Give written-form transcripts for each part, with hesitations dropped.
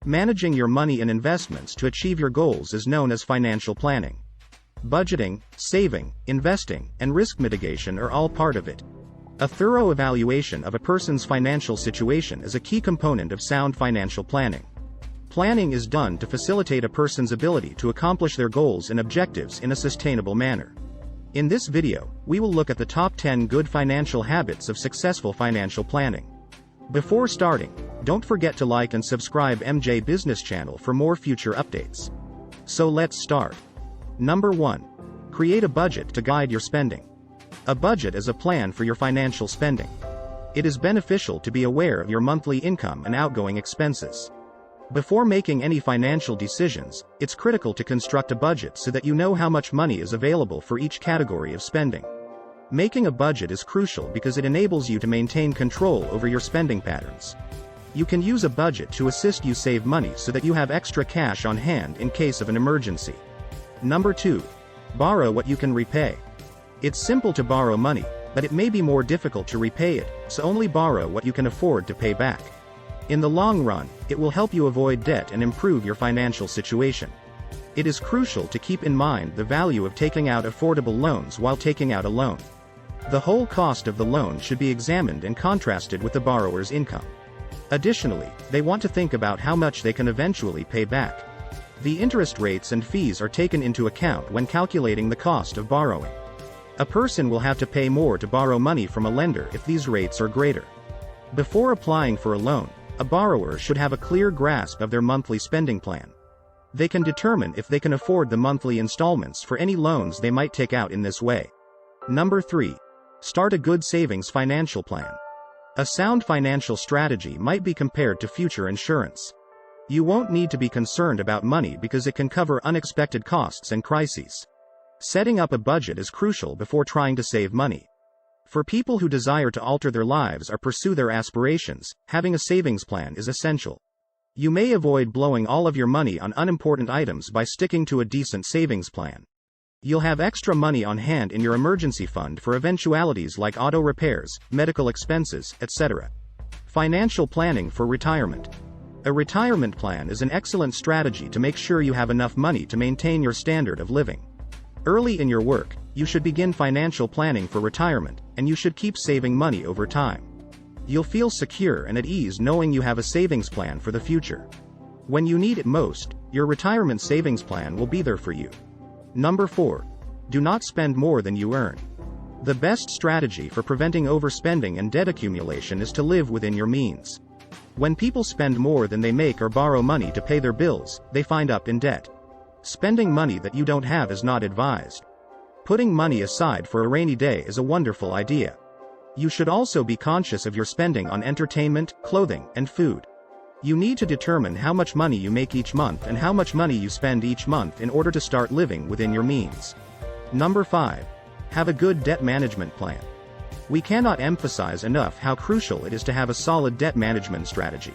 Managing your money and investments to achieve your goals is known as financial planning. Budgeting, saving, investing, and risk mitigation are all part of it. A thorough evaluation of a person's financial situation is a key component of sound financial planning. Planning is done to facilitate a person's ability to accomplish their goals and objectives in a sustainable manner. In this video, we will look at the top 10 good financial habits of successful financial planning. Before starting, don't forget to like and subscribe MJ Business Channel for more future updates. So let's start. Number 1. Create a budget to guide your spending. A budget is a plan for your financial spending. It is beneficial to be aware of your monthly income and outgoing expenses. Before making any financial decisions, it's critical to construct a budget so that you know how much money is available for each category of spending. Making a budget is crucial because it enables you to maintain control over your spending patterns. You can use a budget to assist you save money so that you have extra cash on hand in case of an emergency. Number 2. Borrow what you can repay. It's simple to borrow money, but it may be more difficult to repay it, so only borrow what you can afford to pay back. In the long run, it will help you avoid debt and improve your financial situation. It is crucial to keep in mind the value of taking out affordable loans while taking out a loan. The whole cost of the loan should be examined and contrasted with the borrower's income. Additionally, they want to think about how much they can eventually pay back. The interest rates and fees are taken into account when calculating the cost of borrowing. A person will have to pay more to borrow money from a lender if these rates are greater. Before applying for a loan, a borrower should have a clear grasp of their monthly spending plan. They can determine if they can afford the monthly installments for any loans they might take out in this way. Number 3. Start a good savings financial plan. A sound financial strategy might be compared to future insurance. You won't need to be concerned about money because it can cover unexpected costs and crises. Setting up a budget is crucial before trying to save money. For people who desire to alter their lives or pursue their aspirations, having a savings plan is essential. You may avoid blowing all of your money on unimportant items by sticking to a decent savings plan. You'll have extra money on hand in your emergency fund for eventualities like auto repairs, medical expenses, etc. Financial planning for retirement. A retirement plan is an excellent strategy to make sure you have enough money to maintain your standard of living. Early in your work, you should begin financial planning for retirement, and you should keep saving money over time. You'll feel secure and at ease knowing you have a savings plan for the future. When you need it most, your retirement savings plan will be there for you. Number 4. Do not spend more than you earn. The best strategy for preventing overspending and debt accumulation is to live within your means. When people spend more than they make or borrow money to pay their bills, they find up in debt. Spending money that you don't have is not advised. Putting money aside for a rainy day is a wonderful idea. You should also be conscious of your spending on entertainment, clothing, and food. You need to determine how much money you make each month and how much money you spend each month in order to start living within your means. Number 5. Have a good debt management plan. We cannot emphasize enough how crucial it is to have a solid debt management strategy.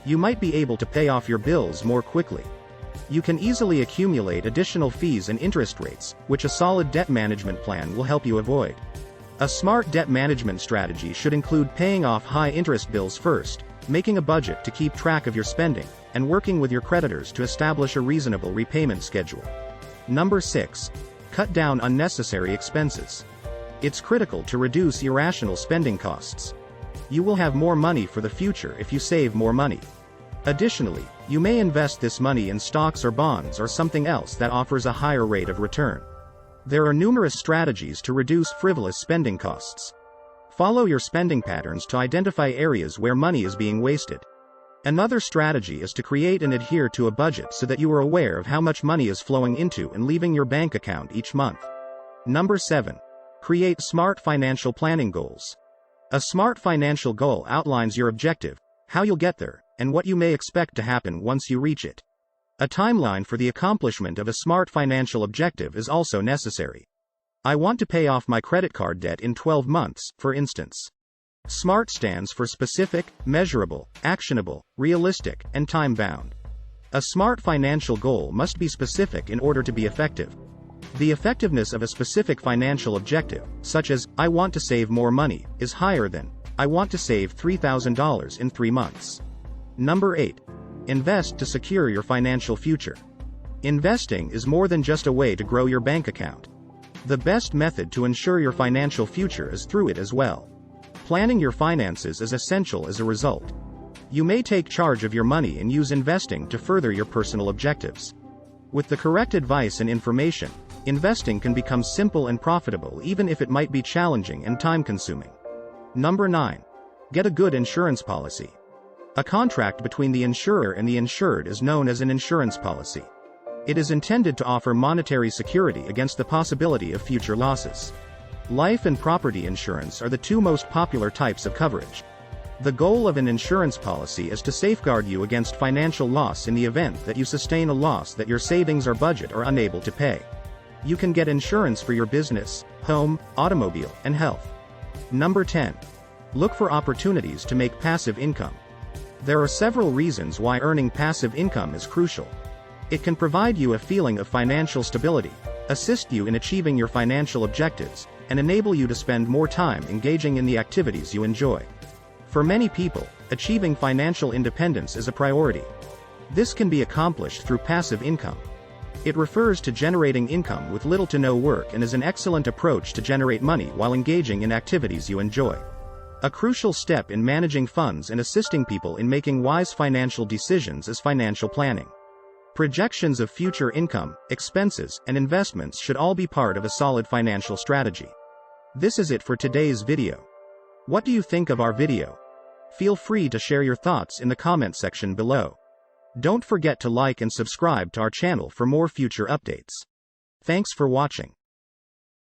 You might be able to pay off your bills more quickly. You can easily accumulate additional fees and interest rates, which a solid debt management plan will help you avoid. A smart debt management strategy should include paying off high-interest bills first, making a budget to keep track of your spending, and working with your creditors to establish a reasonable repayment schedule. Number 6. Cut down unnecessary expenses. It's critical to reduce irrational spending costs. You will have more money for the future if you save more money. Additionally, you may invest this money in stocks or bonds or something else that offers a higher rate of return. There are numerous strategies to reduce frivolous spending costs. Follow your spending patterns to identify areas where money is being wasted. Another strategy is to create and adhere to a budget so that you are aware of how much money is flowing into and leaving your bank account each month. Number 7. Create smart financial planning goals. A smart financial goal outlines your objective, how you'll get there, and what you may expect to happen once you reach it. A timeline for the accomplishment of a smart financial objective is also necessary. I want to pay off my credit card debt in 12 months, for instance. SMART stands for specific, measurable, actionable, realistic, and time-bound. A smart financial goal must be specific in order to be effective. The effectiveness of a specific financial objective, such as, I want to save more money, is higher than, I want to save $3,000 in 3 months. Number 8. Invest to secure your financial future. Investing is more than just a way to grow your bank account. The best method to ensure your financial future is through it as well. Planning your finances is essential as a result. You may take charge of your money and use investing to further your personal objectives. With the correct advice and information, investing can become simple and profitable even if it might be challenging and time-consuming. Number 9. Get a good insurance policy. A contract between the insurer and the insured is known as an insurance policy. It is intended to offer monetary security against the possibility of future losses. Life and property insurance are the two most popular types of coverage. The goal of an insurance policy is to safeguard you against financial loss in the event that you sustain a loss that your savings or budget are unable to pay. You can get insurance for your business, home, automobile, and health. Number 10. Look for opportunities to make passive income. There are several reasons why earning passive income is crucial. It can provide you a feeling of financial stability, assist you in achieving your financial objectives, and enable you to spend more time engaging in the activities you enjoy. For many people, achieving financial independence is a priority. This can be accomplished through passive income. It refers to generating income with little to no work and is an excellent approach to generate money while engaging in activities you enjoy. A crucial step in managing funds and assisting people in making wise financial decisions is financial planning. Projections of future income, expenses, and investments should all be part of a solid financial strategy. This is it for today's video. What do you think of our video? Feel free to share your thoughts in the comment section below. Don't forget to like and subscribe to our channel for more future updates. Thanks for watching.